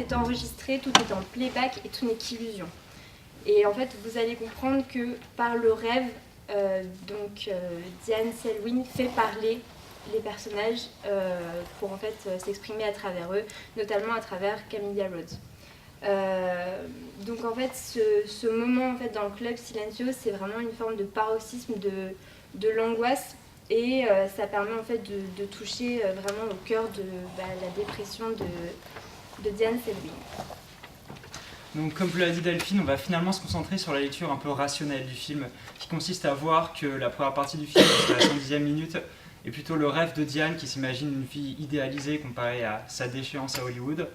est enregistré, tout est en playback et tout n'est qu'illusion. Et en fait, vous allez comprendre que par le rêve, Diane Selwyn fait parler les personnages pour en fait s'exprimer à travers eux, notamment à travers Camilla Rhodes. Donc en fait, ce moment en fait dans le club Silencio, c'est vraiment une forme de paroxysme de l'angoisse et ça permet en fait de toucher vraiment au cœur de la dépression de Diane Selwyn. Donc, comme vous l'a dit Delphine, on va finalement se concentrer sur la lecture un peu rationnelle du film, qui consiste à voir que la première partie du film, jusqu'à la 110e minute, est plutôt le rêve de Diane qui s'imagine une vie idéalisée comparée à sa déchéance à Hollywood.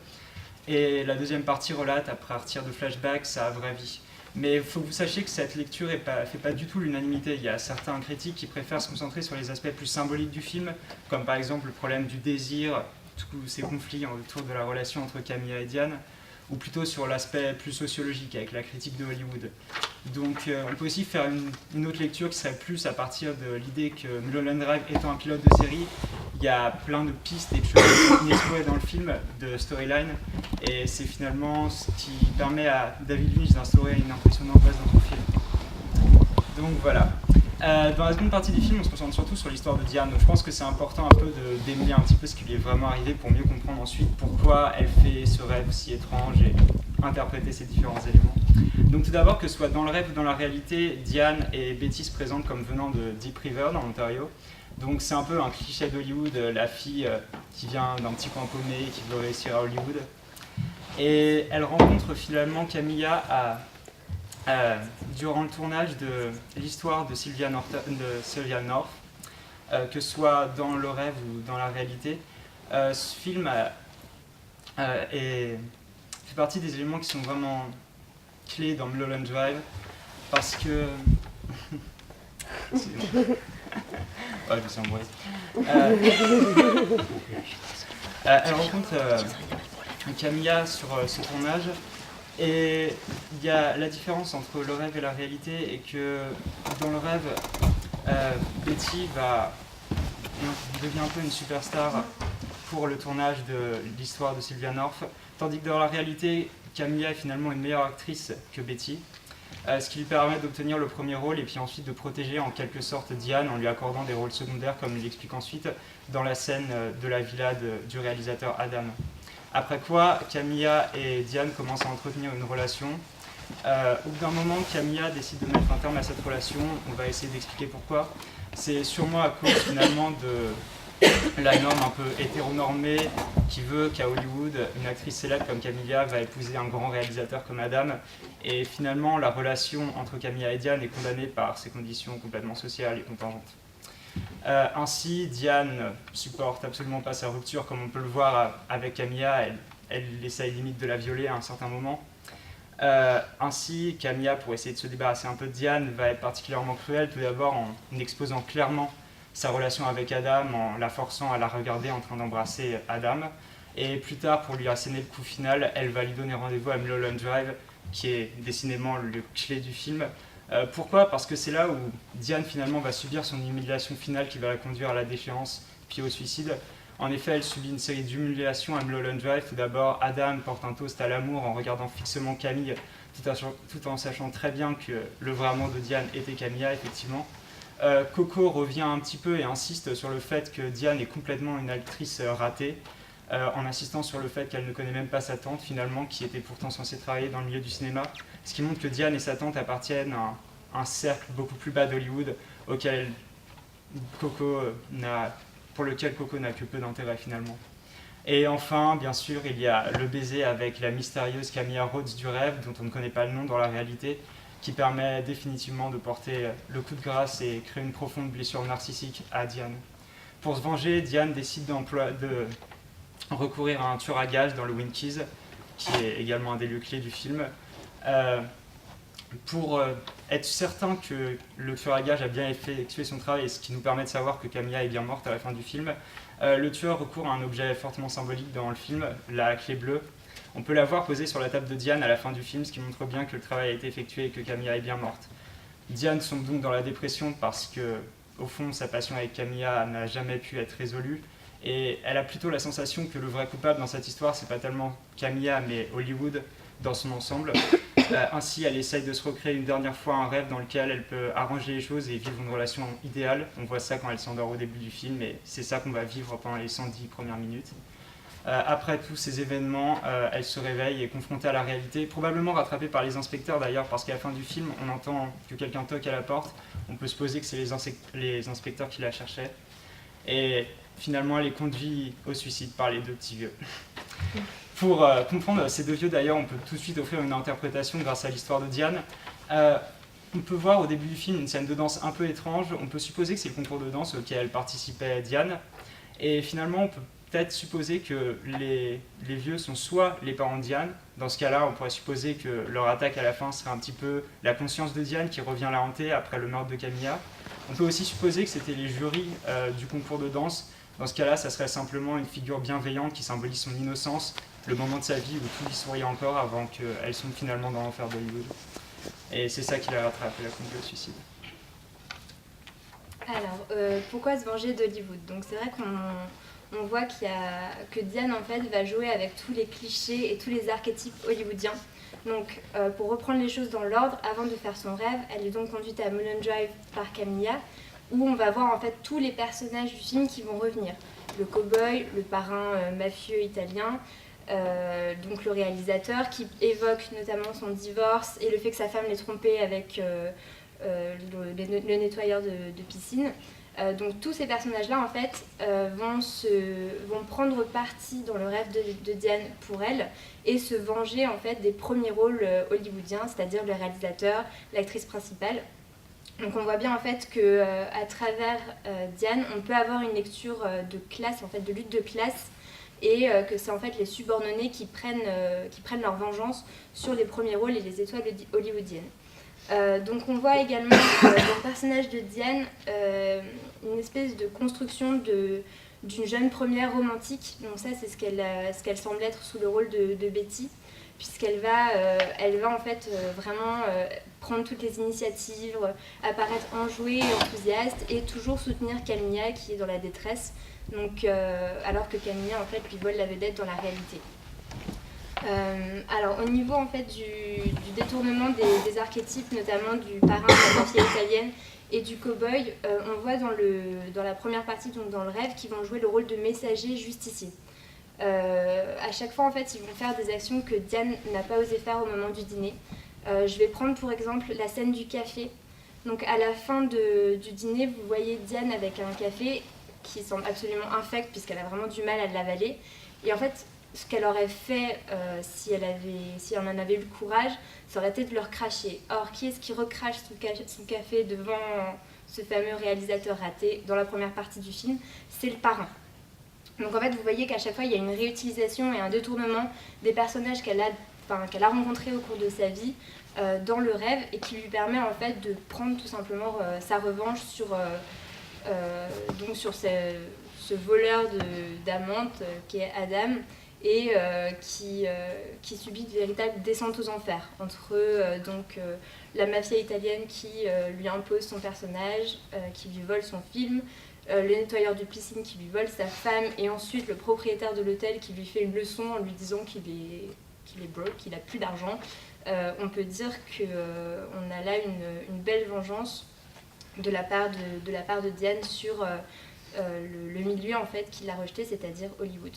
Et la deuxième partie relate, à partir de flashbacks, sa vraie vie. Mais il faut que vous sachiez que cette lecture ne fait pas du tout l'unanimité. Il y a certains critiques qui préfèrent se concentrer sur les aspects plus symboliques du film, comme par exemple le problème du désir, tous ces conflits autour de la relation entre Camilla et Diane, ou plutôt sur l'aspect plus sociologique avec la critique de Hollywood. Donc on peut aussi faire une autre lecture qui serait plus à partir de l'idée que Mulholland Drive étant un pilote de série, il y a plein de pistes et de choses inexplorées dans le film, de storyline, et c'est finalement ce qui permet à David Lynch d'instaurer une impression d'angoisse dans son film. Donc voilà. Dans la seconde partie du film, on se concentre surtout sur l'histoire de Diane. Donc je pense que c'est important un peu de démêler un petit peu ce qui lui est vraiment arrivé pour mieux comprendre ensuite pourquoi elle fait ce rêve si étrange et interpréter ces différents éléments. Donc tout d'abord, que ce soit dans le rêve ou dans la réalité, Diane et Betty se présentent comme venant de Deep River dans l'Ontario. Donc c'est un peu un cliché d'Hollywood, la fille qui vient d'un petit coin paumé, qui veut réussir à Hollywood. Et elle rencontre finalement Camilla durant le tournage de l'histoire de Sylvia North, que ce soit dans le rêve ou dans la réalité. Ce film fait partie des éléments qui sont vraiment clés dans Mulholland Drive, parce que... Ouais, je suis embrouillé. Elle rencontre Camilla sur ce tournage, et il y a la différence entre le rêve et la réalité, et que dans le rêve, Betty devient un peu une superstar pour le tournage de l'histoire de Sylvia North, tandis que dans la réalité, Camilla est finalement une meilleure actrice que Betty, ce qui lui permet d'obtenir le premier rôle et puis ensuite de protéger en quelque sorte Diane en lui accordant des rôles secondaires, comme il l'explique ensuite dans la scène de la villa du réalisateur Adam. Après quoi, Camilla et Diane commencent à entretenir une relation. Au bout d'un moment, Camilla décide de mettre un terme à cette relation. On va essayer d'expliquer pourquoi. C'est sûrement à cause finalement de la norme un peu hétéronormée qui veut qu'à Hollywood, une actrice célèbre comme Camilla va épouser un grand réalisateur comme Adam. Et finalement, la relation entre Camilla et Diane est condamnée par ces conditions complètement sociales et contingentes. Ainsi, Diane supporte absolument pas sa rupture, comme on peut le voir avec Camilla. Elle essaye limite de la violer à un certain moment. Ainsi, Camilla, pour essayer de se débarrasser un peu de Diane, va être particulièrement cruelle, tout d'abord en exposant clairement sa relation avec Adam, en la forçant à la regarder en train d'embrasser Adam. Et plus tard, pour lui asséner le coup final, elle va lui donner rendez-vous à Mulholland Drive, qui est décidément le clé du film. Pourquoi ? Parce que c'est là où Diane finalement va subir son humiliation finale qui va la conduire à la déchéance puis au suicide. En effet, elle subit une série d'humiliations à Mulholland Drive. Tout d'abord, Adam porte un toast à l'amour en regardant fixement Camille, tout en sachant très bien que le vrai amour de Diane était Camilla, effectivement. Coco revient un petit peu et insiste sur le fait que Diane est complètement une actrice ratée, en insistant sur le fait qu'elle ne connaît même pas sa tante, finalement, qui était pourtant censée travailler dans le milieu du cinéma, ce qui montre que Diane et sa tante appartiennent à un cercle beaucoup plus bas d'Hollywood, pour lequel Coco n'a que peu d'intérêt, finalement. Et enfin, bien sûr, il y a le baiser avec la mystérieuse Camilla Rhodes du rêve, dont on ne connaît pas le nom dans la réalité, qui permet définitivement de porter le coup de grâce et créer une profonde blessure narcissique à Diane. Pour se venger, Diane décide de recourir à un tueur à gages dans le Winkies, qui est également un des lieux clés du film, pour être certain que le tueur à gages a bien effectué son travail, et ce qui nous permet de savoir que Camilla est bien morte à la fin du film. Le tueur recourt à un objet fortement symbolique dans le film, la clé bleue. On peut la voir posée sur la table de Diane à la fin du film, ce qui montre bien que le travail a été effectué et que Camilla est bien morte. Diane sombre donc dans la dépression parce que, au fond, sa passion avec Camilla n'a jamais pu être résolue, Et elle a plutôt la sensation que le vrai coupable dans cette histoire, c'est pas tellement Camilla, mais Hollywood dans son ensemble. Ainsi, elle essaye de se recréer une dernière fois un rêve dans lequel elle peut arranger les choses et vivre une relation idéale. On voit ça quand elle s'endort au début du film, et c'est ça qu'on va vivre pendant les 110 premières minutes. Après tous ces événements, elle se réveille et est confrontée à la réalité, probablement rattrapée par les inspecteurs d'ailleurs, parce qu'à la fin du film, on entend que quelqu'un toque à la porte. On peut supposer que c'est les inspecteurs qui la cherchaient. Et finalement, elle est conduite au suicide par les 2 petits vieux. Pour comprendre ces 2 vieux, d'ailleurs, on peut tout de suite offrir une interprétation grâce à l'histoire de Diane. On peut voir au début du film une scène de danse un peu étrange. On peut supposer que c'est le concours de danse auquel participait Diane. Et finalement, on peut peut-être supposer que les vieux sont soit les parents de Diane. Dans ce cas-là, on pourrait supposer que leur attaque à la fin serait un petit peu la conscience de Diane qui revient la hanter après le meurtre de Camilla. On peut aussi supposer que c'était les jurys du concours de danse. Dans ce cas-là, ça serait simplement une figure bienveillante qui symbolise son innocence, le moment de sa vie où tout lui souriait encore avant qu'elle sombre finalement dans l'enfer d'Hollywood. Et c'est ça qui l'a rattrapé, la conduite au suicide. Alors, pourquoi se venger d'Hollywood? Donc c'est vrai qu'on voit que Diane en fait va jouer avec tous les clichés et tous les archétypes hollywoodiens. Donc pour reprendre les choses dans l'ordre, avant de faire son rêve, elle est donc conduite à Mulholland Drive par Camilla, où on va voir en fait tous les personnages du film qui vont revenir. Le cow-boy, le parrain mafieux italien, donc le réalisateur qui évoque notamment son divorce et le fait que sa femme l'ait trompé avec le nettoyeur de piscine. Donc tous ces personnages-là en fait vont prendre parti dans le rêve de Diane pour elle et se venger en fait des premiers rôles hollywoodiens, c'est-à-dire le réalisateur, l'actrice principale. Donc on voit bien en fait que à travers Diane, on peut avoir une lecture de classe, en fait, de lutte de classe, et que c'est en fait les subordonnés qui prennent leur vengeance sur les premiers rôles et les étoiles hollywoodiennes. Donc on voit également dans le personnage de Diane une espèce de construction d'une jeune première romantique. Donc ça c'est ce qu'elle semble être sous le rôle de Betty, puisqu'elle va en fait vraiment prendre toutes les initiatives, apparaître enjouée et enthousiaste et toujours soutenir Camilla qui est dans la détresse, donc, alors que Camilla en fait lui vole la vedette dans la réalité. Alors au niveau en fait du détournement des archétypes, notamment du parrain de la mafia italienne et du cow-boy, on voit dans la première partie, donc dans le rêve, qu'ils vont jouer le rôle de messager justicier. À chaque fois en fait ils vont faire des actions que Diane n'a pas osé faire au moment du dîner. Je vais prendre pour exemple la scène du café. Donc à la fin du dîner, vous voyez Diane avec un café qui semble absolument infect puisqu'elle a vraiment du mal à l'avaler. Et en fait, ce qu'elle aurait fait si elle en avait eu le courage, ça aurait été de leur cracher. Or, qui est-ce qui recrache son café devant ce fameux réalisateur raté dans la première partie du film? C'est le parrain. Donc en fait, vous voyez qu'à chaque fois, il y a une réutilisation et un détournement des personnages qu'elle a rencontrés au cours de sa vie dans le rêve et qui lui permet en fait de prendre tout simplement sa revanche sur ce voleur d'amantes qui est Adam et qui subit de véritables descentes aux enfers entre la mafia italienne qui lui impose son personnage, qui lui vole son film, le nettoyeur de piscine qui lui vole sa femme et ensuite le propriétaire de l'hôtel qui lui fait une leçon en lui disant qu'il est broke, qu'il n'a plus d'argent. On peut dire qu'on a là une belle vengeance de la part de Diane sur le milieu en fait qui l'a rejeté, c'est-à-dire Hollywood.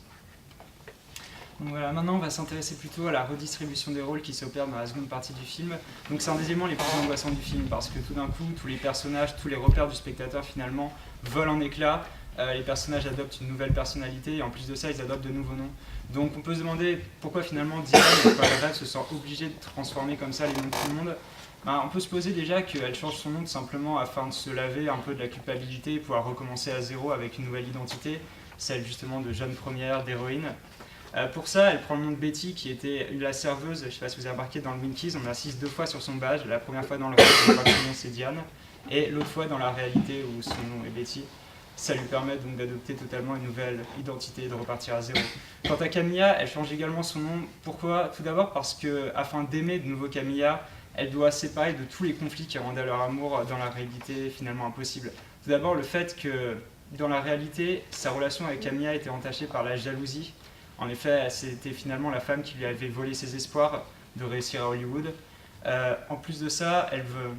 Donc voilà, maintenant on va s'intéresser plutôt à la redistribution des rôles qui s'opère dans la seconde partie du film. Donc c'est un des éléments les plus angoissants du film parce que tout d'un coup, tous les personnages, tous les repères du spectateur finalement volent en éclats. Les personnages adoptent une nouvelle personnalité et en plus de ça, ils adoptent de nouveaux noms. Donc on peut se demander pourquoi finalement Diane, quand elle rêve, se sent obligée de transformer comme ça les noms de tout le monde. On peut se poser déjà qu'elle change son nom tout simplement afin de se laver un peu de la culpabilité et pouvoir recommencer à zéro avec une nouvelle identité, celle justement de jeune première, d'héroïne. Pour ça, elle prend le nom de Betty, qui était la serveuse, je ne sais pas si vous avez remarqué dans le Winkies, on insiste 2 fois sur son badge, la première fois dans le rêve, on voit que son nom c'est Diane, et l'autre fois dans la réalité où son nom est Betty. Ça lui permet donc d'adopter totalement une nouvelle identité et de repartir à zéro. Quant à Camilla, elle change également son nom. Pourquoi? Tout d'abord parce qu'afin d'aimer de nouveau Camilla, elle doit se séparer de tous les conflits qui rendaient leur amour dans la réalité finalement impossible. Tout d'abord le fait que dans la réalité, sa relation avec Camilla était entachée par la jalousie. En effet, c'était finalement la femme qui lui avait volé ses espoirs de réussir à Hollywood. En plus de ça, elle veut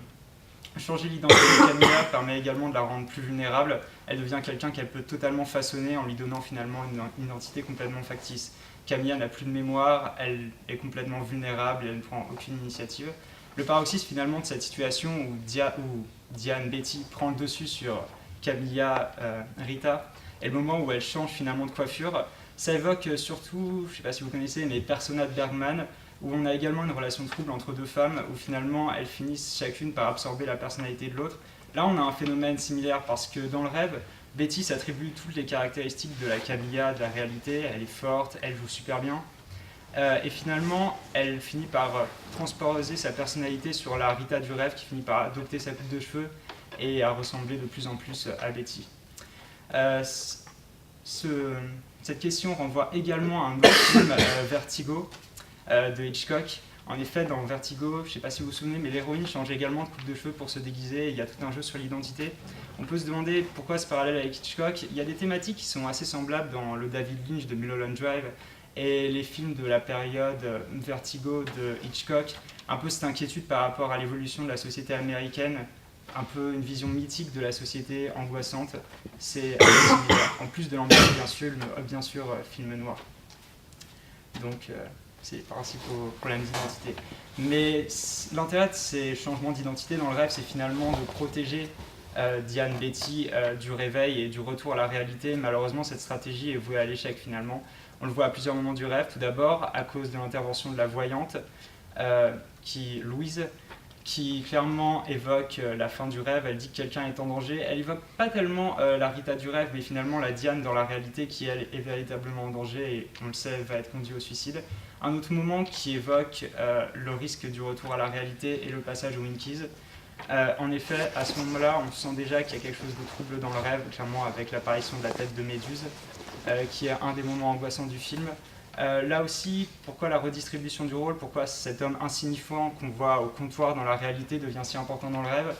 changer l'identité de Camilla, permet également de la rendre plus vulnérable. Elle devient quelqu'un qu'elle peut totalement façonner en lui donnant finalement une identité complètement factice. Camilla n'a plus de mémoire, elle est complètement vulnérable et elle ne prend aucune initiative. Le paroxysme finalement de cette situation où Diane, Betty, prend le dessus sur Camilla, Rita, est le moment où elle change finalement de coiffure. Ça évoque surtout, je ne sais pas si vous connaissez, mais Persona de Bergman, où on a également une relation de trouble entre deux femmes, où finalement elles finissent chacune par absorber la personnalité de l'autre. Là on a un phénomène similaire parce que dans le rêve, Betty s'attribue toutes les caractéristiques de la Camilla de la réalité, elle est forte, elle joue super bien, et finalement elle finit par transposer sa personnalité sur la Rita du rêve qui finit par adopter sa coupe de cheveux et à ressembler de plus en plus à Betty. Cette question renvoie également à un autre film, Vertigo, de Hitchcock. En effet, dans Vertigo, je ne sais pas si vous vous souvenez, mais l'héroïne change également de coupe de cheveux pour se déguiser. Il y a tout un jeu sur l'identité. On peut se demander pourquoi ce parallèle avec Hitchcock. Il y a des thématiques qui sont assez semblables dans le David Lynch de Mulholland Drive et les films de la période Vertigo de Hitchcock. Un peu cette inquiétude par rapport à l'évolution de la société américaine, un peu une vision mythique de la société angoissante. C'est assez similaire. En plus de l'ambiance, bien sûr, film noir. Donc, c'est principaux problèmes d'identité. Mais l'intérêt de ces changements d'identité dans le rêve, c'est finalement de protéger Diane, Betty du réveil et du retour à la réalité. Malheureusement, cette stratégie est vouée à l'échec finalement. On le voit à plusieurs moments du rêve. Tout d'abord, à cause de l'intervention de la voyante, Louise, qui clairement évoque la fin du rêve. Elle dit que quelqu'un est en danger. Elle évoque pas tellement la Rita du rêve, mais finalement la Diane dans la réalité qui, elle, est véritablement en danger et, on le sait, va être conduite au suicide. Un autre moment qui évoque le risque du retour à la réalité est le passage aux Winkies. En effet, à ce moment-là, on sent déjà qu'il y a quelque chose de trouble dans le rêve, clairement avec l'apparition de la tête de Méduse, qui est un des moments angoissants du film. Là aussi, pourquoi la redistribution du rôle, pourquoi cet homme insignifiant qu'on voit au comptoir dans la réalité devient si important dans le rêve?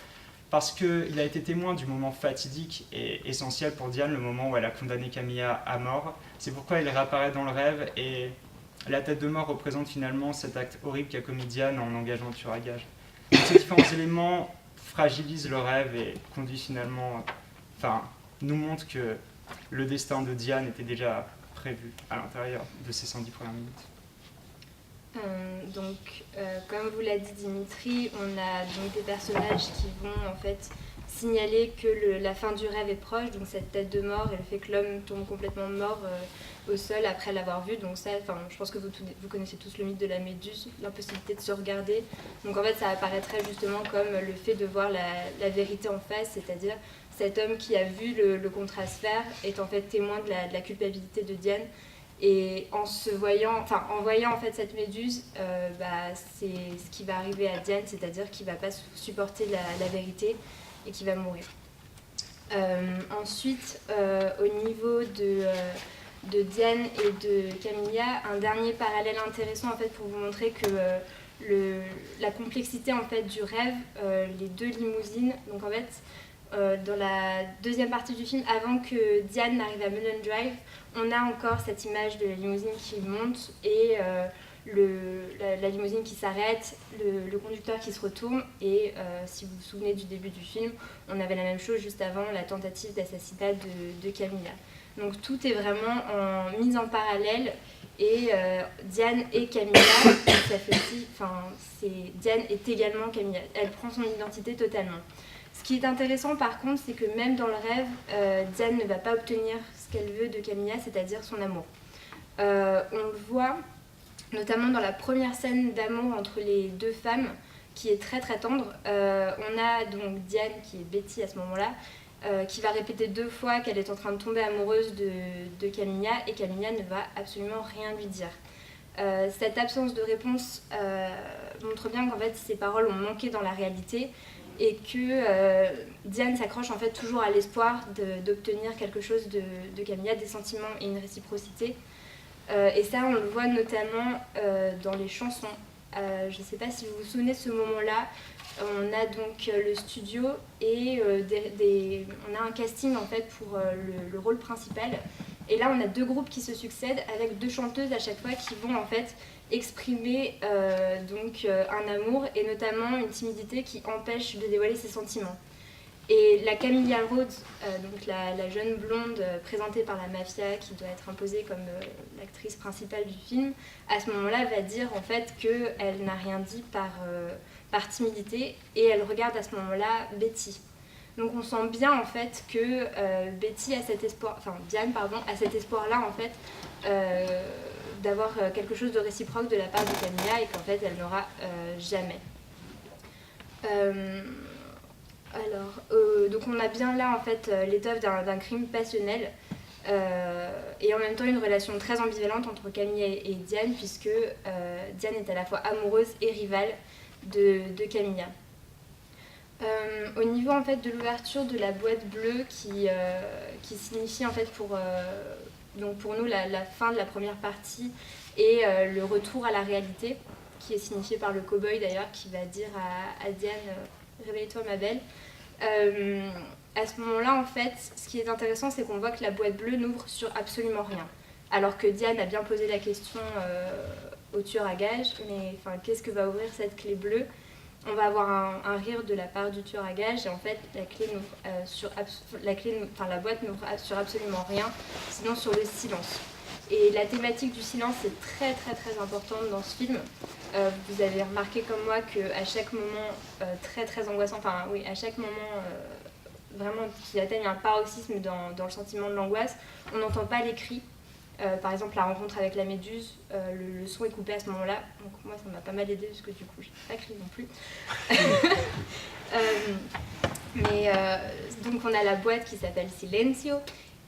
Parce qu'il a été témoin du moment fatidique et essentiel pour Diane, le moment où elle a condamné Camilla à mort. C'est pourquoi il réapparaît dans le rêve et la tête de mort représente finalement cet acte horrible qu'a commis Diane en engageant le tueur à gages. Ces différents éléments fragilisent le rêve et conduisent finalement, nous montrent que le destin de Diane était déjà prévu à l'intérieur de ces 110 premières minutes. Comme vous l'a dit Dimitri, on a donc des personnages qui vont en fait signaler que la fin du rêve est proche, donc cette tête de mort et le fait que l'homme tombe complètement mort au sol après l'avoir vu. Donc ça, je pense que vous connaissez tous le mythe de la méduse, l'impossibilité de se regarder. Donc en fait, ça apparaîtrait justement comme le fait de voir la vérité en face, c'est-à-dire cet homme qui a vu le contrat se faire est en fait témoin de la culpabilité de Diane. Et en voyant en fait cette méduse, c'est ce qui va arriver à Diane, c'est-à-dire qu'il ne va pas supporter la vérité et qu'il va mourir. Ensuite, au niveau de Diane et de Camilla, un dernier parallèle intéressant en fait pour vous montrer que la complexité en fait du rêve, les deux limousines. Donc en fait, dans la deuxième partie du film, avant que Diane n'arrive à Mulholland Drive, on a encore cette image de la limousine qui monte et la limousine qui s'arrête, le conducteur qui se retourne et si vous vous souvenez du début du film, on avait la même chose juste avant la tentative d'assassinat de Camilla. Donc tout est vraiment mis en parallèle et Diane et Camilla, ça fait aussi, Diane est également Camilla, elle prend son identité totalement. Ce qui est intéressant par contre, c'est que même dans le rêve, Diane ne va pas obtenir ce qu'elle veut de Camilla, c'est-à-dire son amour. On le voit notamment dans la première scène d'amour entre les deux femmes, qui est très très tendre. On a donc Diane, qui est Betty à ce moment-là, qui va répéter 2 fois qu'elle est en train de tomber amoureuse de Camilla, et Camilla ne va absolument rien lui dire. Cette absence de réponse montre bien qu'en fait ces paroles ont manqué dans la réalité, et que Diane s'accroche en fait toujours à l'espoir d'obtenir quelque chose de Camilla, des sentiments et une réciprocité. Et ça, on le voit notamment dans les chansons je ne sais pas si vous vous souvenez de ce moment-là. On a donc le studio et on a un casting en fait pour le rôle principal. Et là, on a 2 groupes qui se succèdent avec 2 chanteuses à chaque fois qui vont en fait exprimer un amour et notamment une timidité qui empêche de dévoiler ses sentiments. Et la Camilla Rhodes, donc la jeune blonde présentée par la mafia qui doit être imposée comme l'actrice principale du film, à ce moment-là va dire en fait qu'elle n'a rien dit par timidité et elle regarde à ce moment-là Betty. Donc on sent bien en fait que Betty a cet espoir, enfin Diane pardon, a cet espoir-là en fait d'avoir quelque chose de réciproque de la part de Camilla et qu'en fait elle n'aura jamais. Donc on a bien là en fait l'étoffe d'un crime passionnel et en même temps une relation très ambivalente entre Camilla et Diane puisque Diane est à la fois amoureuse et rivale de Camilla. Au niveau en fait de l'ouverture de la boîte bleue qui signifie en fait donc pour nous la fin de la première partie et le retour à la réalité qui est signifié par le cow-boy d'ailleurs qui va dire à Diane réveille-toi ma belle. À ce moment-là en fait ce qui est intéressant c'est qu'on voit que la boîte bleue n'ouvre sur absolument rien alors que Diane a bien posé la question au tueur à gages mais qu'est-ce que va ouvrir cette clé bleue? On va avoir un rire de la part du tueur à gages et en fait la boîte n'ouvre sur absolument rien, sinon sur le silence. Et la thématique du silence est très très très importante dans ce film. Vous avez remarqué comme moi qu'à chaque moment très très angoissant, à chaque moment vraiment qui atteigne un paroxysme dans le sentiment de l'angoisse, on n'entend pas les cris. Par exemple, la rencontre avec la méduse, le son est coupé à ce moment-là. Donc moi, ça m'a pas mal aidé parce que du coup, je n'ai pas crié non plus. Donc on a la boîte qui s'appelle Silencio.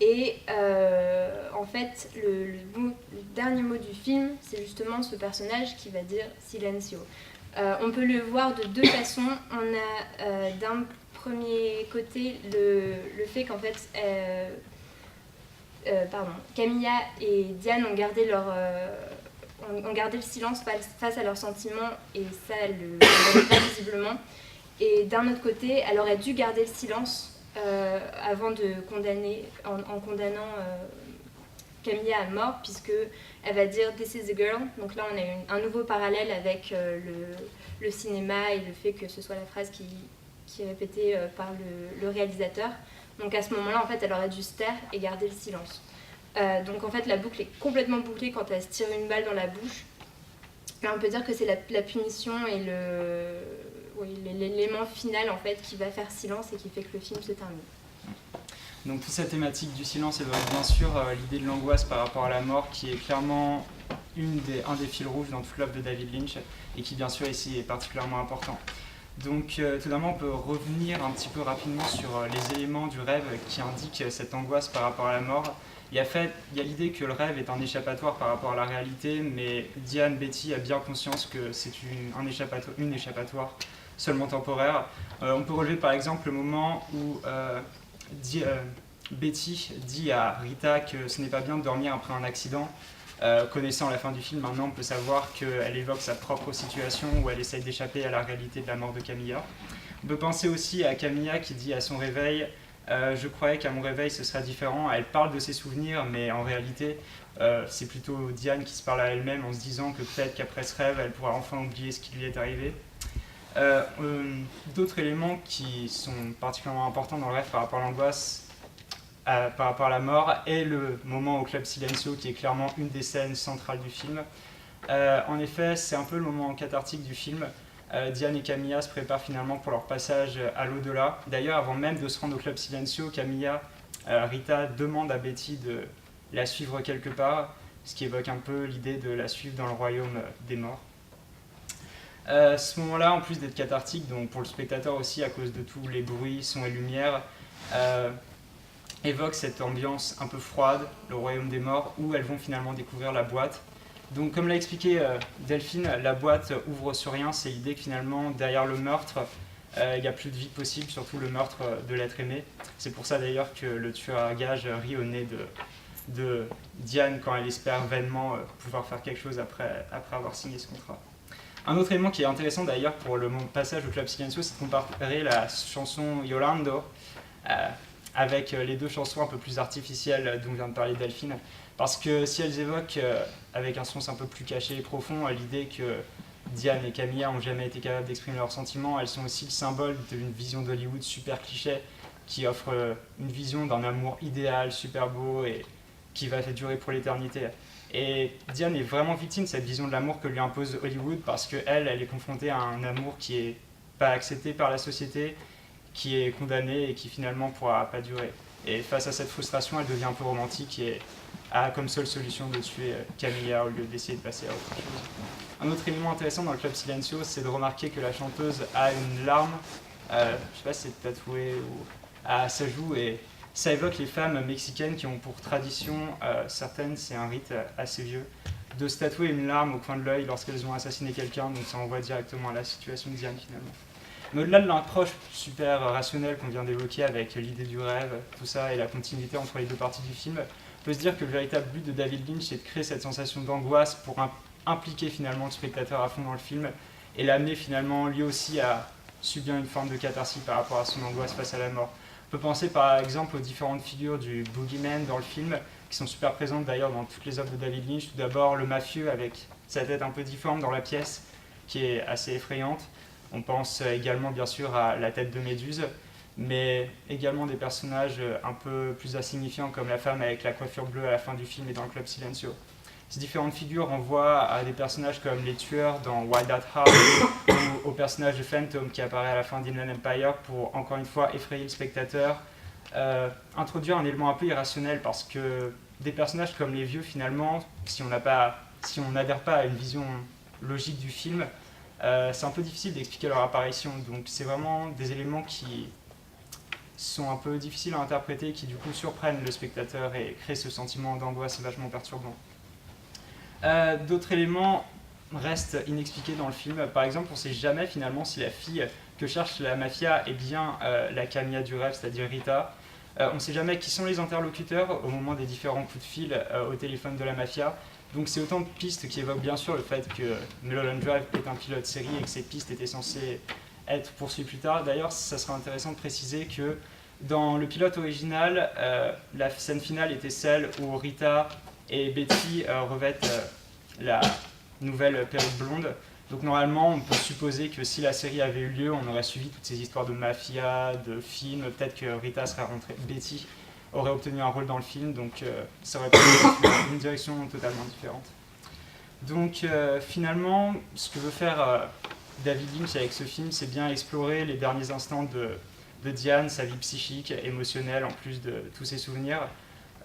Et en fait, le dernier mot du film, c'est justement ce personnage qui va dire Silencio. On peut le voir de 2 façons. On a d'un premier côté le fait qu'en fait... Camilla et Diane ont gardé le silence face à leurs sentiments et ça, elles ne le voyaient pas visiblement. Et d'un autre côté, elle aurait dû garder le silence avant de condamner, en condamnant Camilla à mort, puisqu'elle va dire « This is a girl ». Donc là, on a un nouveau parallèle avec le cinéma et le fait que ce soit la phrase qui est répétée par le réalisateur. Donc à ce moment-là, en fait, elle aurait dû se taire et garder le silence. Donc en fait, la boucle est complètement bouclée quand elle se tire une balle dans la bouche. Là, on peut dire que c'est la punition et l'élément final en fait qui va faire silence et qui fait que le film se termine. Donc toute cette thématique du silence évoque bien sûr l'idée de l'angoisse par rapport à la mort qui est clairement un des fils rouges dans toute l'œuvre de David Lynch et qui bien sûr ici est particulièrement important. Donc tout d'abord on peut revenir un petit peu rapidement sur les éléments du rêve qui indiquent cette angoisse par rapport à la mort. Il y a l'idée que le rêve est un échappatoire par rapport à la réalité, mais Betty a bien conscience que c'est une échappatoire seulement temporaire. On peut relever par exemple le moment où Betty dit à Rita que ce n'est pas bien de dormir après un accident. Connaissant la fin du film, maintenant on peut savoir qu'elle évoque sa propre situation où elle essaye d'échapper à la réalité de la mort de Camilla. On peut penser aussi à Camilla qui dit à son réveil je croyais qu'à mon réveil ce serait différent. Elle parle de ses souvenirs, mais en réalité c'est plutôt Diane qui se parle à elle-même en se disant que peut-être qu'après ce rêve elle pourra enfin oublier ce qui lui est arrivé. D'autres éléments qui sont particulièrement importants dans le rêve par rapport à l'angoisse, par rapport à la mort, est le moment au Club Silencio qui est clairement une des scènes centrales du film. En effet, c'est un peu le moment cathartique du film. Diane et Camilla se préparent finalement pour leur passage à l'au-delà. D'ailleurs, avant même de se rendre au Club Silencio, Rita demande à Betty de la suivre quelque part, ce qui évoque un peu l'idée de la suivre dans le royaume des morts. Ce moment-là, en plus d'être cathartique, donc pour le spectateur aussi, à cause de tous les bruits, sons et lumières, évoque cette ambiance un peu froide, le royaume des morts, où elles vont finalement découvrir la boîte. Donc comme l'a expliqué Delphine, la boîte ouvre sur rien, c'est l'idée que finalement derrière le meurtre, il n'y a plus de vie possible, surtout le meurtre de l'être aimé. C'est pour ça d'ailleurs que le tueur à gages rit au nez de Diane quand elle espère vainement pouvoir faire quelque chose après avoir signé ce contrat. Un autre élément qui est intéressant d'ailleurs pour le passage au Club Silencio, c'est de comparer la chanson Yolando avec les deux chansons un peu plus artificielles dont vient de parler Delphine. Parce que si elles évoquent, avec un sens un peu plus caché et profond, l'idée que Diane et Camilla n'ont jamais été capables d'exprimer leurs sentiments, elles sont aussi le symbole d'une vision d'Hollywood super cliché qui offre une vision d'un amour idéal, super beau et qui va durer pour l'éternité. Et Diane est vraiment victime de cette vision de l'amour que lui impose Hollywood parce qu'elle est confrontée à un amour qui n'est pas accepté par la société, qui est condamné et qui finalement ne pourra pas durer. Et face à cette frustration, elle devient un peu romantique et a comme seule solution de tuer Camilla au lieu d'essayer de passer à autre chose. Un autre élément intéressant dans le Club Silencio, c'est de remarquer que la chanteuse a une larme, je ne sais pas si c'est tatoué ou à sa joue, et ça évoque les femmes mexicaines qui ont pour tradition, certaines, c'est un rite assez vieux, de se tatouer une larme au coin de l'œil lorsqu'elles ont assassiné quelqu'un, donc ça envoie directement à la situation de Diane finalement. Mais au-delà de l'approche super rationnelle qu'on vient d'évoquer avec l'idée du rêve, tout ça, et la continuité entre les deux parties du film, on peut se dire que le véritable but de David Lynch, c'est de créer cette sensation d'angoisse pour impliquer finalement le spectateur à fond dans le film et l'amener finalement lui aussi à subir une forme de catharsis par rapport à son angoisse face à la mort. On peut penser par exemple aux différentes figures du boogeyman dans le film, qui sont super présentes d'ailleurs dans toutes les œuvres de David Lynch. Tout d'abord le mafieux avec sa tête un peu difforme dans la pièce, qui est assez effrayante. On pense également bien sûr à la tête de Méduse, mais également des personnages un peu plus insignifiants comme la femme avec la coiffure bleue à la fin du film et dans le Club Silencio. Ces différentes figures renvoient à des personnages comme les tueurs dans Wild at Heart ou au personnage de Phantom qui apparaît à la fin d'Inland Empire pour encore une fois effrayer le spectateur, introduire un élément un peu irrationnel parce que des personnages comme les vieux finalement, si on n'adhère pas à une vision logique du film, c'est un peu difficile d'expliquer leur apparition. Donc c'est vraiment des éléments qui sont un peu difficiles à interpréter, qui du coup surprennent le spectateur et créent ce sentiment d'angoisse vachement perturbant. D'autres éléments restent inexpliqués dans le film. Par exemple, on ne sait jamais finalement si la fille que cherche la mafia est bien la Camilla du rêve, c'est-à-dire Rita. On ne sait jamais qui sont les interlocuteurs au moment des différents coups de fil au téléphone de la mafia. Donc c'est autant de pistes qui évoquent bien sûr le fait que Mulholland Drive est un pilote série et que ces pistes étaient censées être poursuivies plus tard. D'ailleurs, ça sera intéressant de préciser que dans le pilote original, la scène finale était celle où Rita et Betty revêtent la nouvelle perruque blonde. Donc normalement, on peut supposer que si la série avait eu lieu, on aurait suivi toutes ces histoires de mafia, de films. Peut-être que Rita serait rentrée, Betty aurait obtenu un rôle dans le film, donc ça aurait pris une direction totalement différente. Donc finalement, ce que veut faire David Lynch avec ce film, c'est bien explorer les derniers instants de Diane, sa vie psychique, émotionnelle, en plus de tous ses souvenirs.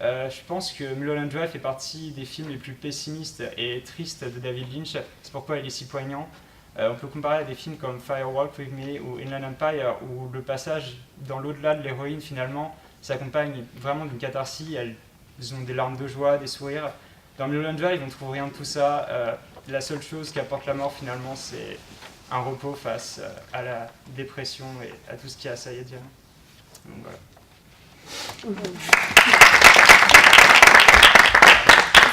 Je pense que Mulholland Drive fait partie des films les plus pessimistes et tristes de David Lynch. C'est pourquoi il est si poignant. On peut comparer à des films comme Firewalk With Me ou Inland Empire, où le passage dans l'au-delà de l'héroïne finalement s'accompagne vraiment d'une catharsis. Elles ont des larmes de joie, des sourires. Dans Mulholland Drive, on ne trouve rien de tout ça. La seule chose qu'apporte la mort finalement, c'est un repos face à la dépression et à tout ce qui a assailli Diane. Donc voilà. Est-ce que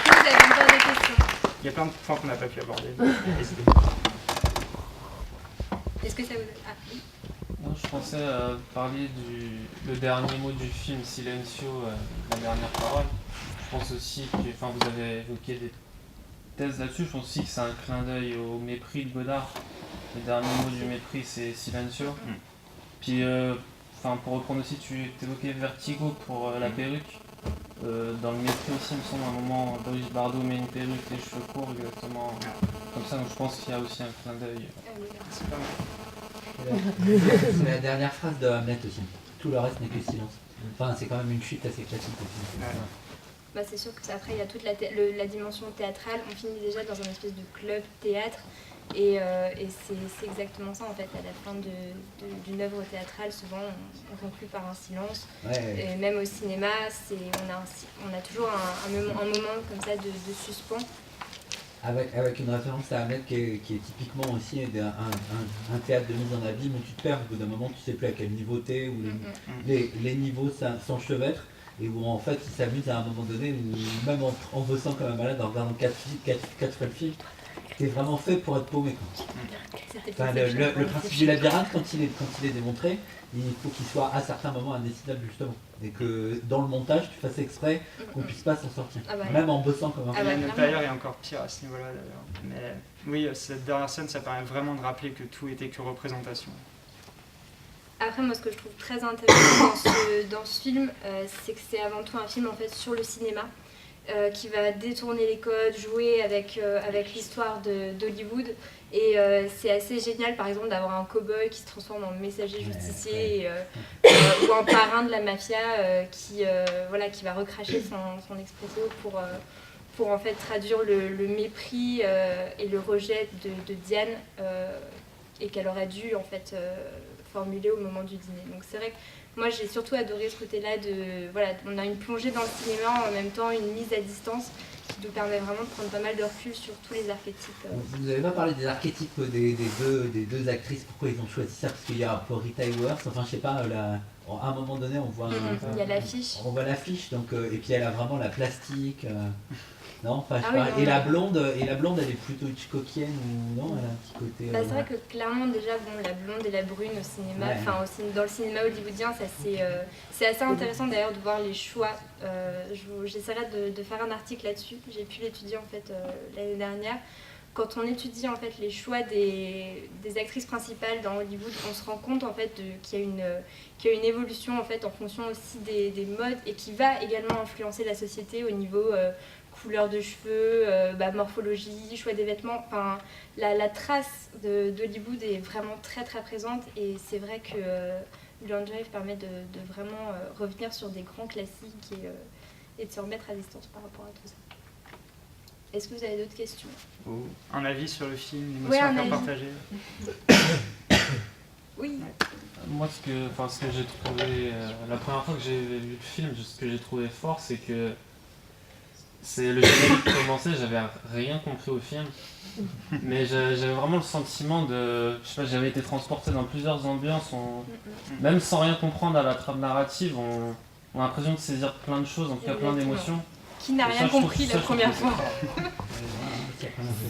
vous avez encore des questions? Il y a plein de points qu'on n'a pas pu aborder. Est-ce que ça vous... Ah, oui. Non, je pensais parler le dernier mot du film, Silencio, la dernière parole. Je pense aussi que, vous avez évoqué des thèses là-dessus, je pense aussi que c'est un clin d'œil au mépris de Godard. Le dernier mot du mépris, c'est Silencio. Puis, pour reprendre aussi, tu évoquais Vertigo pour la perruque. Dans le mépris aussi, il me semble, à un moment, Brigitte Bardot met une perruque, les cheveux courts, exactement comme ça. Donc je pense qu'il y a aussi un clin d'œil. C'est pas mal. C'est la dernière phrase de Hamlet aussi. Tout le reste n'est que silence. Enfin, c'est quand même une chute assez classique aussi. Ouais. Bah, c'est sûr que après il y a toute la dimension théâtrale. On finit déjà dans un espèce de club théâtre et c'est exactement ça en fait. À la fin d'une œuvre théâtrale, souvent on conclut par un silence. Ouais. Et même au cinéma, on a toujours un moment comme ça de suspens. Avec une référence à Hamlet qui est typiquement aussi un théâtre de mise en abîme où tu te perds, au bout d'un moment tu sais plus à quel niveau t'es, où les niveaux s'enchevêtrent et où en fait ils s'amusent à un moment donné, où même en bossant comme un malade, en regardant 4 fois le film, c'était vraiment fait pour être paumé, quoi. C'était Enfin, fait le principe du labyrinthe, quand il est démontré, il faut qu'il soit à certains moments indécidable, justement. Et que dans le montage, tu fasses exprès qu'on puisse pas s'en sortir. Ah bah, Même en bossant comme un Ah bah, Le clairement. tailleur est encore pire à ce niveau-là d'ailleurs. Mais oui, cette dernière scène, ça permet vraiment de rappeler que tout était que représentation. Après, moi, ce que je trouve très intéressant dans ce film, c'est que c'est avant tout un film en fait sur le cinéma, qui va détourner les codes, jouer avec l'histoire d'Hollywood. Et c'est assez génial, par exemple, d'avoir un cow-boy qui se transforme en messager justicier ou en parrain de la mafia qui va recracher son expresso pour en fait traduire le mépris et le rejet de Diane et qu'elle aurait dû en fait formuler au moment du dîner. Donc c'est vrai que moi j'ai surtout adoré ce côté-là on a une plongée dans le cinéma en même temps une mise à distance qui nous permet vraiment de prendre pas mal de recul sur tous les archétypes. Vous n'avez pas parlé des archétypes des deux actrices, pourquoi ils ont choisi ça? Parce qu'il y a pour Rita Hayworth, enfin je sais pas, à un moment donné on voit Il y a l'affiche. on voit l'affiche, donc, et puis elle a vraiment la plastique. Non, enfin, je sais Ah oui, pas. non, Et ouais. la blonde, elle est plutôt Hitchcockienne ou non? Elle a un petit côté. C'est vrai que clairement déjà la blonde et la brune au cinéma, dans le cinéma hollywoodien, ça c'est assez intéressant d'ailleurs de voir les choix. J'essaierai de faire un article là-dessus. J'ai pu l'étudier en fait l'année dernière. Quand on étudie en fait les choix des actrices principales dans Hollywood, on se rend compte en fait qu'il y a une évolution en fait en fonction aussi des modes et qui va également influencer la société au niveau couleur de cheveux, morphologie, choix des vêtements. Enfin, la trace d'Hollywood est vraiment très très présente et c'est vrai que Mulholland Drive permet de vraiment revenir sur des grands classiques et de se remettre à distance par rapport à tout ça. Est-ce que vous avez d'autres questions? Un avis sur le film, une Ouais, émotion un à avis. faire partager? Oui. Moi, ce que j'ai trouvé, la première fois que j'ai vu le film, ce que j'ai trouvé fort, c'est que le générique qui commençait, j'avais rien compris au film, mais j'avais vraiment le sentiment je sais pas, j'avais été transporté dans plusieurs ambiances, même sans rien comprendre à la trame narrative, on a l'impression de saisir plein de choses, en tout cas plein d'émotions. Qui n'a Et rien ça, je trouve compris ça, la je trouve première que fois?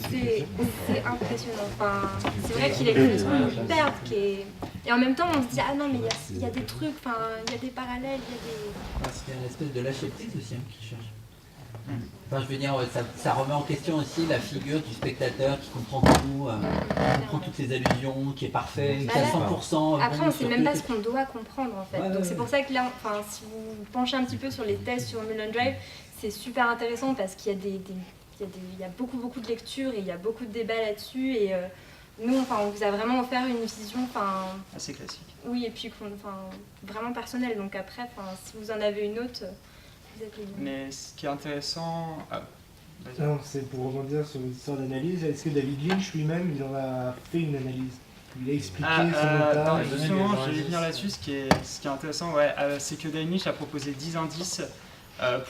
C'est impressionnant. Enfin, c'est vrai qu'il y a quelque chose qu'on perd et en même temps on se dit ah non mais il y a des trucs, enfin il y a des parallèles, il y a des... C'est une espèce de lâcher prise aussi qui cherche. Enfin, je veux dire, ça remet en question aussi la figure du spectateur qui comprend tout, qui comprend toutes les allusions, qui est parfait, qui est à 100%. Après, on bon sait sur même tout. pas ce qu'on doit comprendre en fait. Donc c'est pour ça que là, enfin, si vous penchez un petit peu sur les thèses sur Mulholland Drive, c'est super intéressant parce qu'il y a il y a beaucoup de lectures et il y a beaucoup de débats là-dessus et nous, enfin, on vous a vraiment offert une vision, enfin, assez classique. Oui, et puis vraiment personnelle. Donc après, enfin, si vous en avez une autre, vous êtes les bienvenus. Mais ce qui est intéressant... Non, c'est pour rebondir sur l'histoire d'analyse. Est-ce que David Lynch lui-même, il en a fait une analyse? Il a expliqué son montage. Justement, je vais venir là-dessus. Ce qui est intéressant, c'est que David Lynch a proposé 10 indices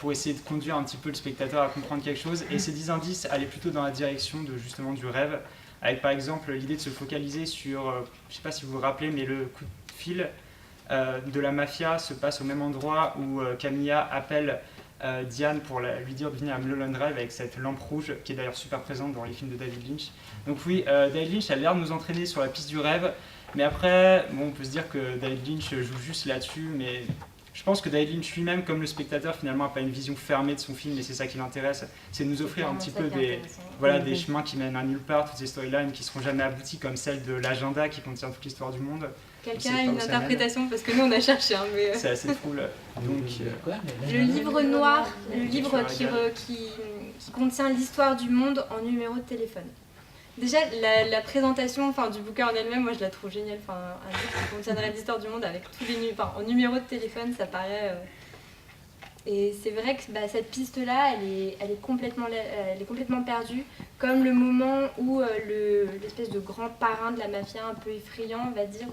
pour essayer de conduire un petit peu le spectateur à comprendre quelque chose. Et ces 10 indices allaient plutôt dans la direction justement du rêve, avec par exemple l'idée de se focaliser sur, je ne sais pas si vous vous rappelez, mais le coup de fil de la mafia se passe au même endroit où Camilla appelle Diane pour lui dire de venir à Mulholland Drive avec cette lampe rouge qui est d'ailleurs super présente dans les films de David Lynch. Donc oui, David Lynch a l'air de nous entraîner sur la piste du rêve, mais après, on peut se dire que David Lynch joue juste là-dessus, mais je pense que David Lynch lui-même, comme le spectateur, finalement n'a pas une vision fermée de son film, et c'est ça qui l'intéresse, c'est de nous offrir un petit peu des chemins qui mènent à nulle part, toutes ces storylines qui seront jamais abouties, comme celle de l'agenda qui contient toute l'histoire du monde. Quelqu'un a une interprétation parce que nous on a cherché, hein, mais... C'est assez cool. Donc, le livre noir, le livre qui contient l'histoire du monde en numéro de téléphone. Déjà, la présentation du bouquin en elle-même, moi je la trouve géniale. Un livre qui contiendrait l'histoire du monde avec tous les en numéro de téléphone, ça paraît... Et c'est vrai que cette piste-là, elle est complètement perdue. Comme le moment où l'espèce de grand parrain de la mafia un peu effrayant va dire...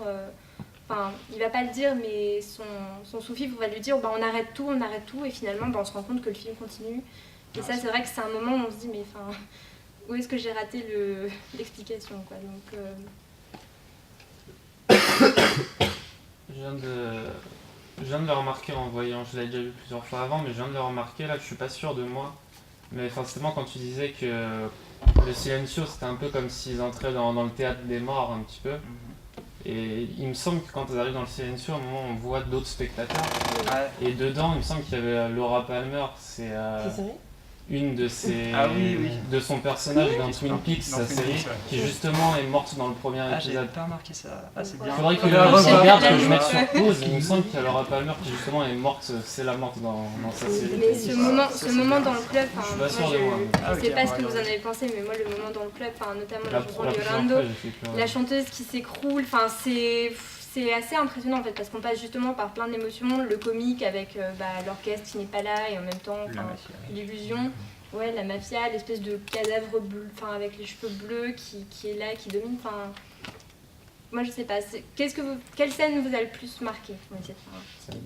il va pas le dire, mais son sous-fifre va lui dire on arrête tout, et finalement on se rend compte que le film continue. Et ça, c'est vrai que c'est un moment où on se dit mais où est-ce que j'ai raté l'explication quoi. Donc, Je viens de le remarquer en voyant, je l'avais déjà vu plusieurs fois avant, mais je viens de le remarquer là, je suis pas sûr de moi. Mais forcément, quand tu disais que le Silencio, c'était un peu comme s'ils entraient dans le théâtre des morts un petit peu. Et il me semble que quand ils arrivent dans le Silencio, à un moment, on voit d'autres spectateurs. Et dedans, il me semble qu'il y avait Laura Palmer. C'est une de ses, de son personnage dans Twin Peaks, sa série, qui justement est morte dans le premier épisode. J'avais pas remarqué ça. Ah, c'est bien. Faudrait que je regarde, que je mette sur pause. Il me semble qu'il y a Laura Palmer qui justement est morte, c'est la morte dans sa série. Mais ce moment dans le club, je sais pas ce que vous en avez pensé, mais moi le moment dans le club, notamment la chanson de Orlando, la chanteuse qui s'écroule, c'est assez impressionnant en fait, parce qu'on passe justement par plein d'émotions, le comique avec l'orchestre qui n'est pas là et en même temps l'illusion, la mafia, l'espèce de cadavre bleu, avec les cheveux bleus qui est là, qui domine. Moi je sais pas, quelle scène vous a le plus marqué? On va essayer de faire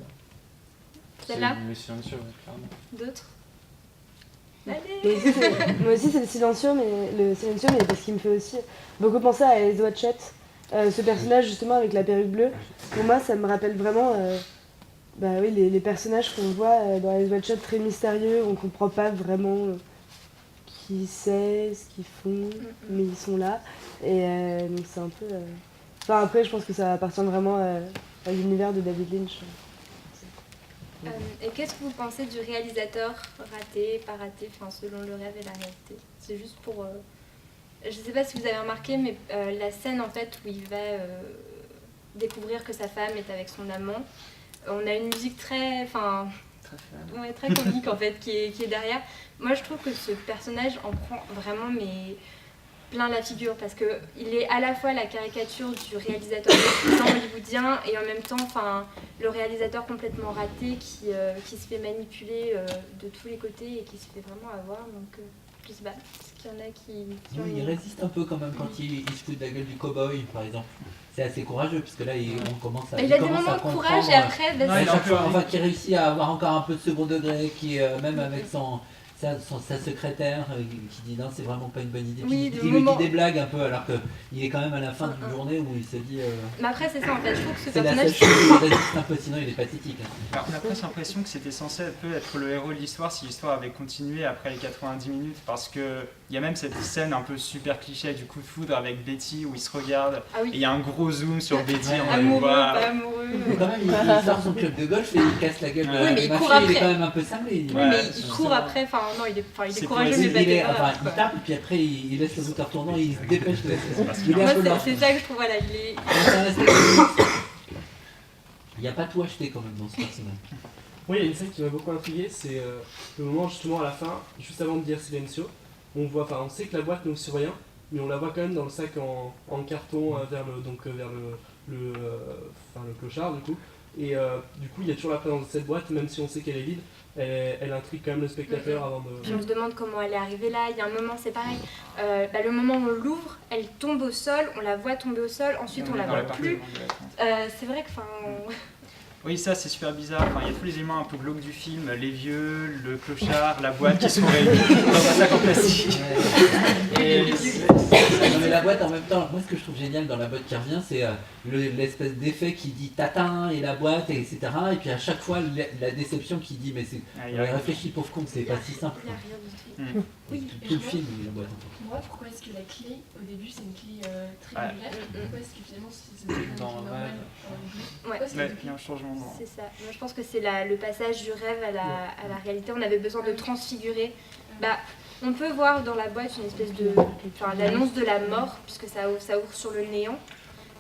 celle-là. Le Silencio, clairement. D'autres? Moi aussi c'est le Silencio, mais parce qu'il me fait aussi beaucoup penser à Eyes Wide Shut. Ce personnage justement avec la perruque bleue, pour moi ça me rappelle vraiment les personnages qu'on voit dans les Wide Shut, très mystérieux, on comprend pas vraiment qui c'est, ce qu'ils font, mais ils sont là. Et donc c'est un peu... après je pense que ça appartient vraiment à l'univers de David Lynch. Et qu'est-ce que vous pensez du réalisateur raté, pas raté, selon le rêve et la réalité? C'est juste pour... Je sais pas si vous avez remarqué, mais la scène en fait où il va découvrir que sa femme est avec son amant, on a une musique très comique en fait qui est derrière. Moi je trouve que ce personnage en prend vraiment plein la figure, parce que il est à la fois la caricature du réalisateur hollywoodien et en même temps le réalisateur complètement raté qui se fait manipuler de tous les côtés et qui se fait vraiment avoir. Donc je sais pas, est-ce qu'il y en a qui il résiste un peu quand même quand il se fout de la gueule du cow-boy par exemple. C'est assez courageux parce que là on commence à... Il a des moments de courage et après... qui réussit à avoir encore un peu de second degré, qui même avec sa secrétaire qui dit non c'est vraiment pas une bonne idée, qui lui dit des blagues un peu alors qu'il est quand même à la fin d'une journée où il se dit mais après c'est ça en fait, je trouve que ce c'est personnage... la seule chose qui résiste un peu, sinon il est pathétique. Alors, on a presque l'impression que c'était censé un peu être le héros de l'histoire si l'histoire avait continué après les 90 minutes, parce que il y a même cette scène un peu super cliché du coup de foudre avec Betty où ils se regardent et il y a un gros zoom sur Betty, on le voit. Pas amoureux. Mais quand même il sort son club de golf et il casse la gueule de la mafia, il est quand même un peu cinglé. Mais il court après, il est courageux mais il tape et puis après il laisse le moteur tournant et il se dépêche de Moi c'est ça que je trouve, il est... Il n'y a pas tout acheté quand même dans ce personnage. Oui, il y a une scène qui m'a beaucoup intrigué, c'est le moment justement à la fin, juste avant de dire Silencio, on sait que la boîte ne surveille rien, mais on la voit quand même dans le sac en carton vers le clochard du coup. Et du coup il y a toujours la présence de cette boîte, même si on sait qu'elle est vide, elle intrigue quand même le spectateur avant de... Puis on se demande comment elle est arrivée là, il y a un moment c'est pareil, le moment où on l'ouvre, elle tombe au sol, on la voit tomber au sol, ensuite on la voit plus. C'est vrai que Oui, ça c'est super bizarre. Il y a tous les éléments un peu glauques du film, les vieux, le clochard, la boîte qui sont réunis dans un sac en plastique. Non mais la boîte en même temps, moi ce que je trouve génial dans la boîte qui revient, c'est l'espèce d'effet qui dit tatin et la boîte, etc. Et puis à chaque fois la déception qui dit mais c'est réfléchis pauvre con, c'est pas si simple. Il n'y a rien du tout. Oui, tout le film la boîte en fait. Moi, pourquoi est-ce que la clé, au début, c'est une clé triangulaire? Pourquoi est-ce que finalement, c'est une clé normale? Il y a un changement. C'est ça. Moi, je pense que c'est le passage du rêve à la réalité. On avait besoin de transfigurer. On peut voir dans la boîte une espèce de... l'annonce de la mort, puisque ça ouvre sur le néant.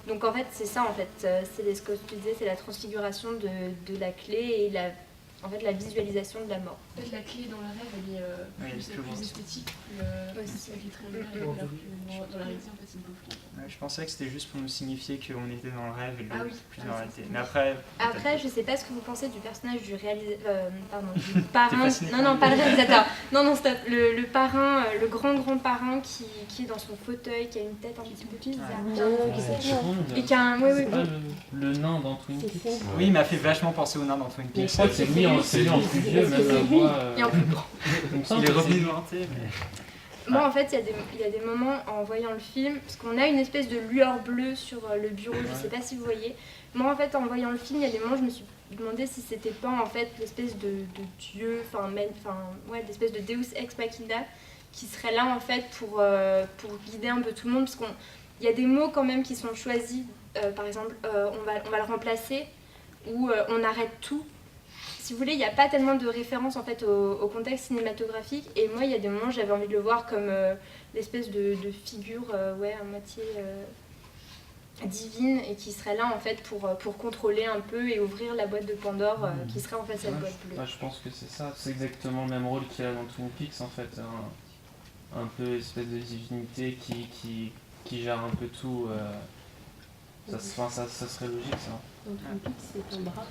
Donc en fait, c'est ça, en fait. C'est ce que tu disais, c'est la transfiguration de la clé et la visualisation de la mort. En fait, la clé dans le rêve, elle est plus esthétique, plus avec les triangulaires, alors que dans la réalité, en fait, c'est une pauvre clé. Je pensais que c'était juste pour nous signifier qu'on était dans le rêve et plus dans la réalité. Mais après, je sais pas ce que vous pensez du personnage du du parrain. Non, pas le réalisateur. Non, stop. Le parrain, le grand parrain qui est dans son fauteuil, qui a une tête un petit peu bizarre. Et qui a un... Le nain dans Twin Peaks. Oui, il m'a fait vachement penser au nain dans Twin Peaks. Je crois que c'est lui en plus vieux, même la voix. Et en plus grand. Il est revenu de l'hanté, mais... Moi, en fait, il y a des moments en voyant le film, parce qu'on a une espèce de lueur bleue sur le bureau, je sais pas si vous voyez. Moi, en fait, en voyant le film, il y a des moments où je me suis demandé si c'était pas en fait l'espèce de dieu, d'espèce de Deus ex machina qui serait là en fait pour guider un peu tout le monde, parce qu'il y a des mots quand même qui sont choisis, par exemple on va le remplacer, ou on arrête tout. Si vous voulez, il n'y a pas tellement de références en fait au contexte cinématographique, et moi il y a des moments j'avais envie de le voir comme l'espèce de figure à moitié divine, et qui serait là en fait pour contrôler un peu et ouvrir la boîte de Pandore qui serait en fait cette boîte bleue. Je pense que c'est ça, c'est exactement le même rôle qu'il a dans Twin Peaks en fait, un peu espèce de divinité qui gère un peu tout. Ça serait logique ça. Dans Twin Peaks, c'est ton bras.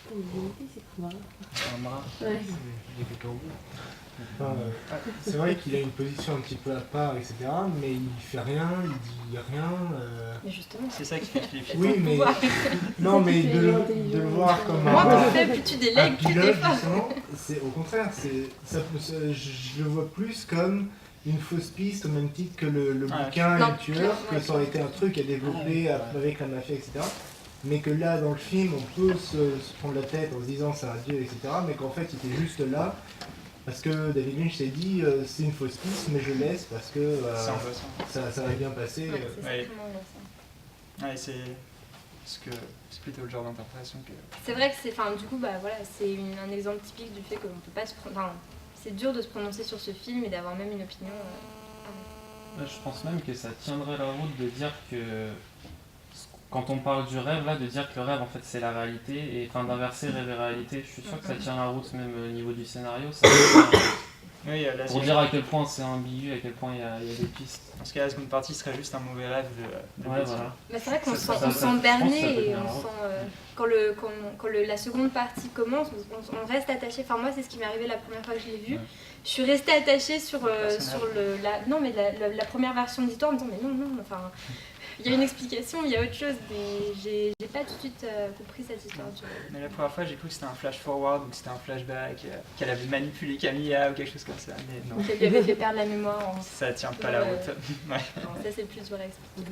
Ton divinité, c'est ton bras. Un bras. Ouais. Il y a quelqu'un au bout. Enfin, c'est vrai qu'il a une position un petit peu à part, etc. Mais il fait rien, il dit rien. Mais justement, C'est ça qui fait que les films. Oui, mais non, mais de le voir comme moi un plus faible, plus tu délègues, plus pilote, t'es fort. justement, c'est au contraire. Je le vois plus comme une fausse piste au même titre que le bouquin et Non, le tueur, que ouais. ça aurait été un truc à développer avec la mafia, etc. Mais que là, dans le film, on peut se prendre la tête en se disant c'est un dieu, etc. Mais qu'en fait, il était juste là parce que David Lynch s'est dit c'est une fausse piste, mais je laisse parce que C'est angoissant. ça va bien passer. Ouais, c'est Ouais. extrêmement angoissant. Ouais, c'est plutôt le genre d'interprétation que. C'est vrai que c'est un exemple typique du fait qu'on peut pas se prononcer. C'est dur de se prononcer sur ce film et d'avoir même une opinion. Je pense même que ça tiendrait la route de dire que quand on parle du rêve, là, de dire que le rêve en fait c'est la réalité, et enfin d'inverser rêve et réalité, je suis sûr que ça tient la route même au niveau du scénario. Ça Oui, là, pour dire à quel point c'est ambigu, à quel point il y a des pistes. Parce que la seconde partie serait juste un mauvais rêve de Ouais, voilà. Bah, c'est vrai qu'on Ça, se sent berné, et je on pense que ça peut sent la seconde partie commence, on reste attaché. Enfin moi c'est ce qui m'est arrivé la première fois que je l'ai vu. Ouais. Je suis restée attachée sur personnage. la première version de l'histoire en me disant mais non, enfin il y a une explication, il y a autre chose, mais j'ai pas tout de suite compris cette histoire. Mais la première fois, j'ai cru que c'était un flash forward ou que c'était un flashback, qu'elle avait manipulé Camilla ou quelque chose comme ça. Mais non, Donc elle lui avait fait perdre la mémoire. ça tient pas la route. Ouais. Non, ça c'est plus dur à expliquer.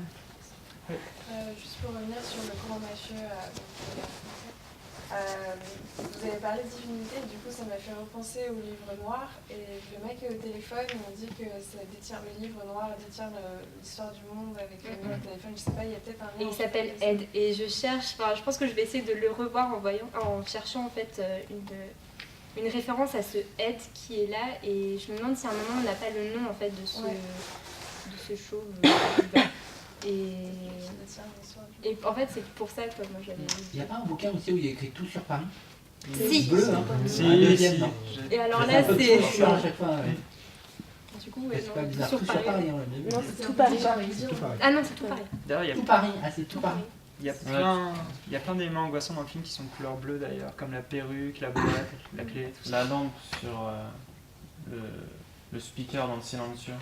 Juste pour revenir sur le grand mafieux, vous avez parlé de divinité, du coup ça m'a fait repenser au livre noir, et le mec au téléphone il m'a dit que ça détient le livre noir, détient l'histoire du monde avec le numéro de téléphone, je sais pas, il y a peut-être un Et lien. il s'appelle Ed, et je pense que je vais essayer de le revoir en cherchant en fait une référence à ce Ed qui est là, et je me demande si à un moment on n'a pas le nom en fait de ce chauve. Et en fait c'est pour ça que moi j'avais. Il n'y a pas un bouquin aussi où il y a écrit tout sur Paris? Si. Bleu, hein. Si, Un deuxième, si. non? Et alors C'est là un peu c'est. tout sur à chaque fois. Ouais. Du coup, C'est pas bizarre. sur Tout sur Paris. Paris, on l'a bien vu. Non, c'est tout Paris. Tout pareil. Ah non, c'est tout pareil. D'ailleurs, Tout Paris. Ah, c'est tout Paris. il y a plein d'éléments angoissants dans le film qui sont de couleur bleue d'ailleurs, comme la perruque, la boîte, la clé, tout ça. La lampe sur le speaker dans le silencieux.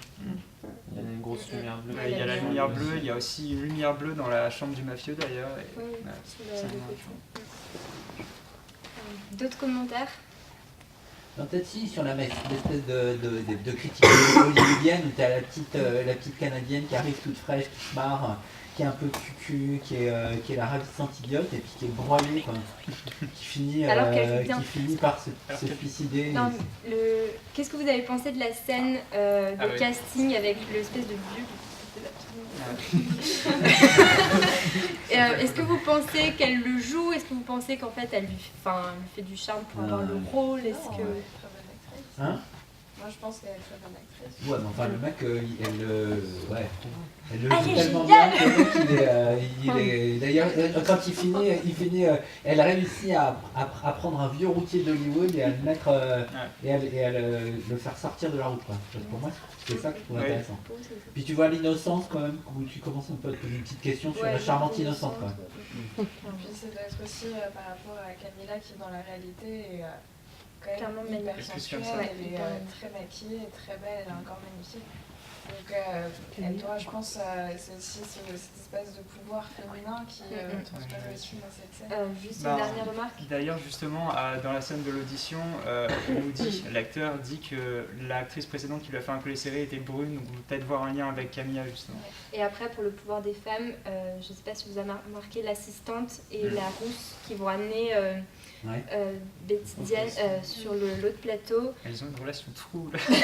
Il y a une grosse lumière bleue. Ouais, il y a la lumière bleue, il y a aussi une lumière bleue dans la chambre du mafieux d'ailleurs. Et, Oui, ouais, sous c'est le un cochon. D'autres commentaires? Non, peut-être si, sur l'espèce de critique hollywoodienne où t'as la petite canadienne qui arrive toute fraîche, qui se marre, qui est un peu cucu, qui est la ravissante idiote et puis qui est broyée, quoi. Qui finit par se suicider. Non, qu'est-ce que vous avez pensé de la scène de oui. casting avec l'espèce de vieux Est-ce que vous pensez qu'elle le joue? Est-ce que vous pensez qu'en fait elle lui fait du charme pour avoir le rôle? Est-ce que... Très bonne actrice. Hein? Moi je pense qu'elle est très bonne actrice. Ouais, mais enfin, le mec, elle le Elle joue est tellement géniale. bien que le mec, il est... D'ailleurs, quand il finit, elle réussit à prendre un vieux routier d'Hollywood et à le mettre, et à le faire sortir de la route, quoi. Parce que pour moi, c'est ça que je trouve intéressant. Puis tu vois l'innocence, quand même, où tu commences un peu à te poser une petite question sur la charmante innocente, quoi. Et puis c'est d'être aussi par rapport à Camilla qui dans la réalité est quand Clairement même hyper magnifique. sensuelle, Ouais. elle est très maquillée, très belle, elle a un corps magnifique. Donc elle doit, je pense, c'est aussi cette espèce de pouvoir féminin qui transparaît aussi dans cette scène. Juste une dernière remarque. D'ailleurs, justement, dans la scène de l'audition, l'acteur dit que l'actrice précédente qui lui a fait un collet serré était brune, donc on peut peut-être voir un lien avec Camilla, justement. Et après, pour le pouvoir des femmes, je ne sais pas si vous avez remarqué l'assistante et la rousse qui vont amener Ouais. Betty Diane sur l'autre plateau. Elles ont une relation trouble. C'est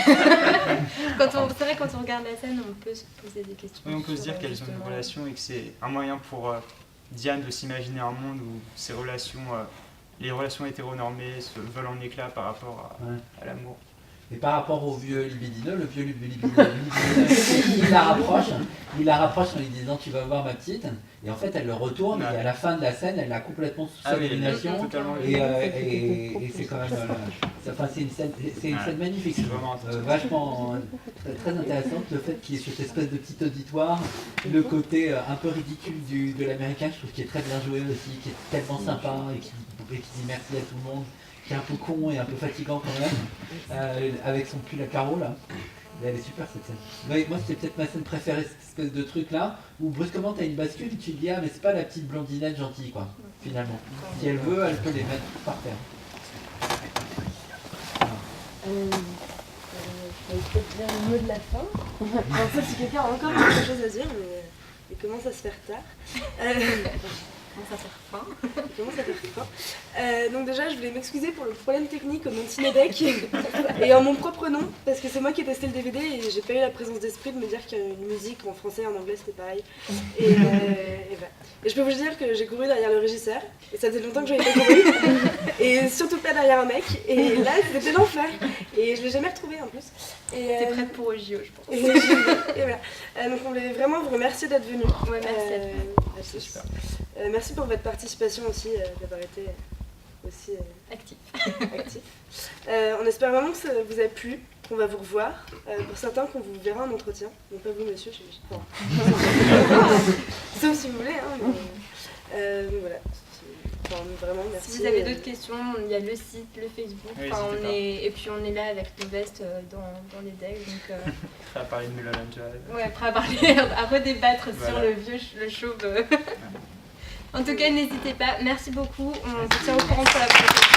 vrai, quand on regarde la scène, on peut se poser des questions. Oui, on peut se dire sur, qu'elles ont justement, une relation et que c'est un moyen pour Diane de s'imaginer un monde où ces relations, les relations hétéronormées se volent en éclats par rapport à l'amour. Et par rapport au vieux libidineux, le vieux libidineux, il la rapproche en lui disant tu vas voir ma petite, et en fait elle le retourne et à la fin de la scène elle l'a complètement sous sa domination et c'est quand même, c'est une scène magnifique, vachement très intéressante, le fait qu'il y ait cette espèce de petit auditoire, le côté un peu ridicule de l'américain, je trouve qu'il est très bien joué aussi, qui est tellement sympa et qui dit merci à tout le monde, qui est un peu con et un peu fatigant quand même, avec son pull à carreaux là. Mais elle est super cette scène. Mais moi c'était peut-être ma scène préférée, cette espèce de truc là, où brusquement t'as une bascule et tu te dis ah mais c'est pas la petite blondinette gentille quoi, finalement. Si elle veut, elle peut les mettre par terre. Je vais peut-être dire le mot de la fin. Alors ça si quelqu'un a encore quelque chose à dire, mais il commence à se faire tard. Comment ça faire faim? Comment ça fait faim? Donc déjà, je voulais m'excuser pour le problème technique au nom de Cinédec et en mon propre nom, parce que c'est moi qui ai testé le DVD et j'ai pas eu la présence d'esprit de me dire qu'une musique en français et en anglais c'était pareil. Et je peux vous dire que j'ai couru derrière le régisseur, et ça faisait longtemps que j'avais pas couru, et surtout pas derrière un mec, et là c'était l'enfer, et je l'ai jamais retrouvé en plus. T'es prête pour au JO, je pense. Et voilà. Donc on voulait vraiment vous remercier d'être venus. Ouais, merci à toi. C'est super. Merci pour votre participation aussi, d'avoir été aussi actif. On espère vraiment que ça vous a plu, qu'on va vous revoir. Pour certains, qu'on vous verra en entretien. Non pas vous, monsieur, je sauf si vous voulez. Hein, mais, voilà. Enfin, vraiment, merci. Si vous avez d'autres questions, il y a le site, le Facebook. Oui, et puis on est là avec nos vestes dans les decks. Donc, prêt à parler de Mulholland Drive. Ouais, prêt à redébattre sur le chauve. En tout cas, n'hésitez pas. Merci beaucoup. On se tient au courant pour la prochaine.